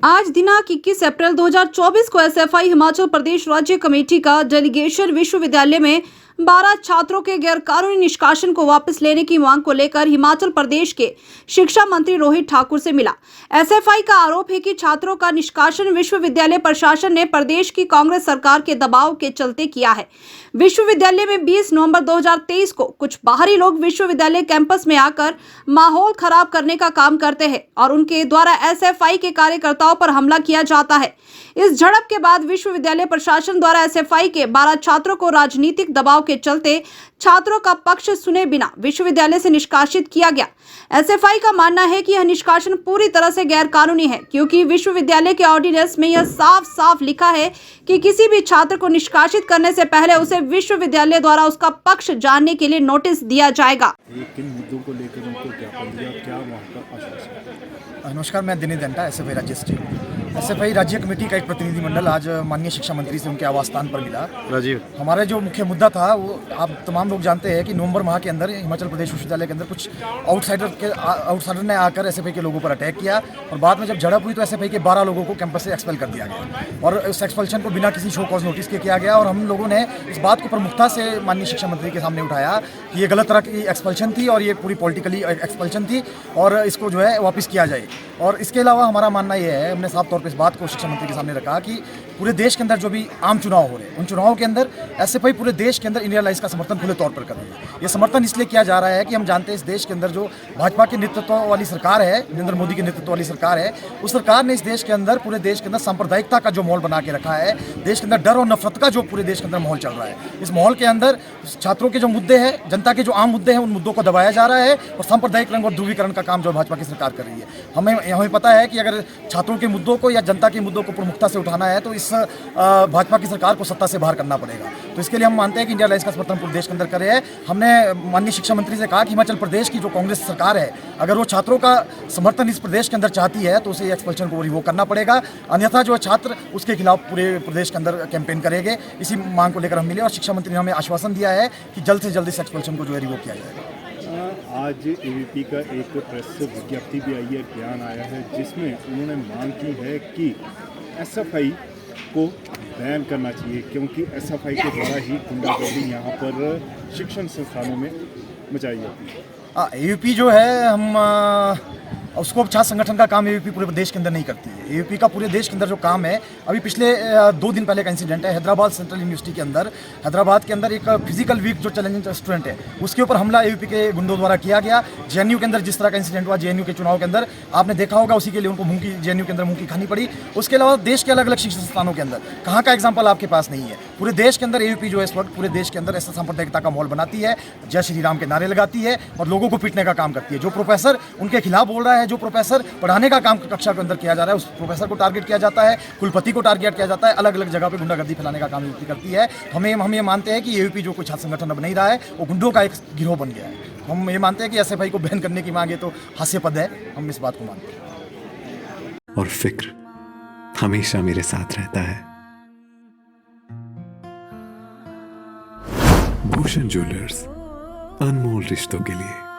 आज दिनांक 21 अप्रैल 2024 को एसएफआई हिमाचल प्रदेश राज्य कमेटी का डेलीगेशन विश्वविद्यालय में 12 छात्रों के गैरकानूनी निष्कासन को वापस लेने की मांग को लेकर हिमाचल प्रदेश के शिक्षा मंत्री रोहित ठाकुर से मिला। एसएफआई का आरोप है कि छात्रों का निष्कासन विश्वविद्यालय प्रशासन ने प्रदेश की कांग्रेस सरकार के दबाव के चलते किया है। विश्वविद्यालय में 20 नवंबर 2023 को कुछ बाहरी लोग विश्वविद्यालय कैंपस में आकर माहौल खराब करने का काम करते हैं और उनके द्वारा एसएफआई के कार्यकर्ताओं पर हमला किया जाता है। इस झड़प के बाद विश्वविद्यालय प्रशासन द्वारा एसएफआई के 12 छात्रों को राजनीतिक दबाव के चलते छात्रों का पक्ष सुने बिना विश्वविद्यालय से निष्कासित किया गया। एसएफआई का मानना है कि यह निष्कासन पूरी तरह से गैर कानूनी है, क्योंकि विश्वविद्यालय के ऑर्डिनेंस में यह साफ साफ लिखा है कि किसी भी छात्र को निष्कासित करने से पहले उसे विश्वविद्यालय द्वारा उसका पक्ष जानने के लिए नोटिस दिया जाएगा। किन मुद्दों को लेकर उनको ज्ञापन दिया, क्या वहाँ का आश्वासन? नमस्कार, मैं दिनेश दंटा, एसएफआई राज्य कमेटी का एक प्रतिनिधिमंडल आज माननीय शिक्षा मंत्री से उनके आवास स्थान पर मिला। राजीव, हमारा जो मुख्य मुद्दा था वो आप तमाम लोग जानते हैं कि नवंबर माह के अंदर हिमाचल प्रदेश विश्वविद्यालय के अंदर कुछ आउटसाइडर ने आकर एसएफआई के लोगों पर अटैक किया और बाद में जब झड़प हुई तो एसएफआई के 12 लोगों को कैंपस से एक्सपेल कर दिया गया और उस एक्सपल्शन को बिना किसी शो कॉज नोटिस के किया गया। और हम लोगों ने इस बात को प्रमुखता से माननीय शिक्षा मंत्री के सामने उठाया कि ये गलत तरह की एक्सपल्शन थी और ये पूरी पॉलिटिकली एक्सपल्शन थी और इसको जो है वापस किया जाए। और इसके अलावा हमारा मानना ये है, हमने साफ तौर पर इस बात को शिक्षा मंत्री के सामने रखा कि पूरे देश के अंदर जो भी आम चुनाव हो रहे हैं उन चुनावों के अंदर एसएफआई पूरे देश के अंदर इंडिया अलायंस का समर्थन खुले तौर पर कर रही है। ये समर्थन इसलिए किया जा रहा है कि हम जानते हैं इस देश के अंदर जो भाजपा के नेतृत्व वाली सरकार है, नरेंद्र मोदी के नेतृत्व वाली सरकार है, उस सरकार ने इस देश के अंदर पूरे देश के अंदर सांप्रदायिकता का जो माहौल बना के रखा है, देश के अंदर डर और नफरत का जो पूरे देश के अंदर माहौल चल रहा है, इस माहौल के अंदर छात्रों के जो मुद्दे हैं, जनता के जो आम मुद्दे हैं, उन मुद्दों को दबाया जा रहा है और सांप्रदायिक रंग और ध्रुवीकरण का काम जो भाजपा की सरकार कर रही है। हमें पता है कि अगर छात्रों के मुद्दों को या जनता के मुद्दों को प्रमुखता से उठाना है तो इस भाजपा की सरकार को सत्ता से बाहर करना पड़ेगा। तो इसके लिए हम मानते हैं कि इंडिया अलायंस का समर्थन पूरे देश के अंदर करे है। हमने माननीय शिक्षा मंत्री से कहा कि हिमाचल प्रदेश की जो कांग्रेस सरकार है, अगर वो छात्रों का समर्थन इस प्रदेश के अंदर चाहती है तो उसे एक्सपल्शन को रिवोक करना पड़ेगा, अन्यथा जो छात्र उसके खिलाफ पूरे प्रदेश के अंदर कैंपेन करेंगे। इसी मांग को लेकर हम मिले और शिक्षा मंत्री ने हमें आश्वासन दिया है कि जल्द से जल्द इस एक्सपल्शन को जो है रिवोक किया जाएगा। आज एबीपी का एक प्रेस विज्ञप्ति भी आई है, बयान आया है जिसमें उन्होंने मांग की है कि एसएफआई को बैन करना चाहिए, क्योंकि एसएफआई के द्वारा ही गुंडागर्दी यहाँ पर शिक्षण संस्थानों में मचाई जाती है। एबीपी जो है हम उसको छात्र संगठन का काम एबीपी पूरे देश के अंदर नहीं करती है। एबीपी का पूरे देश के अंदर जो काम है, अभी पिछले 2 दिन पहले का इंसिडेंट है, हैदराबाद सेंट्रल यूनिवर्सिटी के अंदर, हैदराबाद के अंदर एक फिजिकल वीक जो चैलेंजिंग स्टूडेंट है उसके ऊपर हमला एबीपी के गुंडों द्वारा किया गया। जेएनयू के अंदर जिस तरह का इंसिडेंट हुआ, जेएनयू के चुनाव के अंदर आपने देखा होगा, उसी के लिए उनको जेएनयू के अंदर मुंह की खानी पड़ी। उसके अलावा देश के अलग अलग शिक्षण संस्थानों के अंदर कहाँ का एग्जाम्पल आपके पास नहीं है। पूरे देश के अंदर एबीपी जो है इस वक्त पूरे देश के अंदर ऐसा सांप्रदायिकता का माहौल बनाती है, जय श्री राम के नारे लगाती है और लोगों को पीटने का काम करती है। जो प्रोफेसर उनके खिलाफ बोल रहा है, जो प्रोफेसर पढ़ाने का काम कक्षा के अंदर किया जा रहा है, उस प्रोफेसर को टारगेट किया जाता है, कुलपति को टारगेट किया जाता है, अलग अलग जगह पे गुंडागर्दी फैलाने का काम एबीपी करती है। हम ये मानते हैं कि एबीपी जो कोई छात्र संगठन अब नहीं रहा है, वो गुंडों का एक गिरोह बन गया है। हम ये मानते हैं कि एसएफआई को बैन करने की मांग है तो हास्यास्पद है, हम इस बात को मानते हैं। और फिक्र हमेशा मेरे साथ रहता है। भूषण ज्वेलर्स, अनमोल रिश्तों के लिए।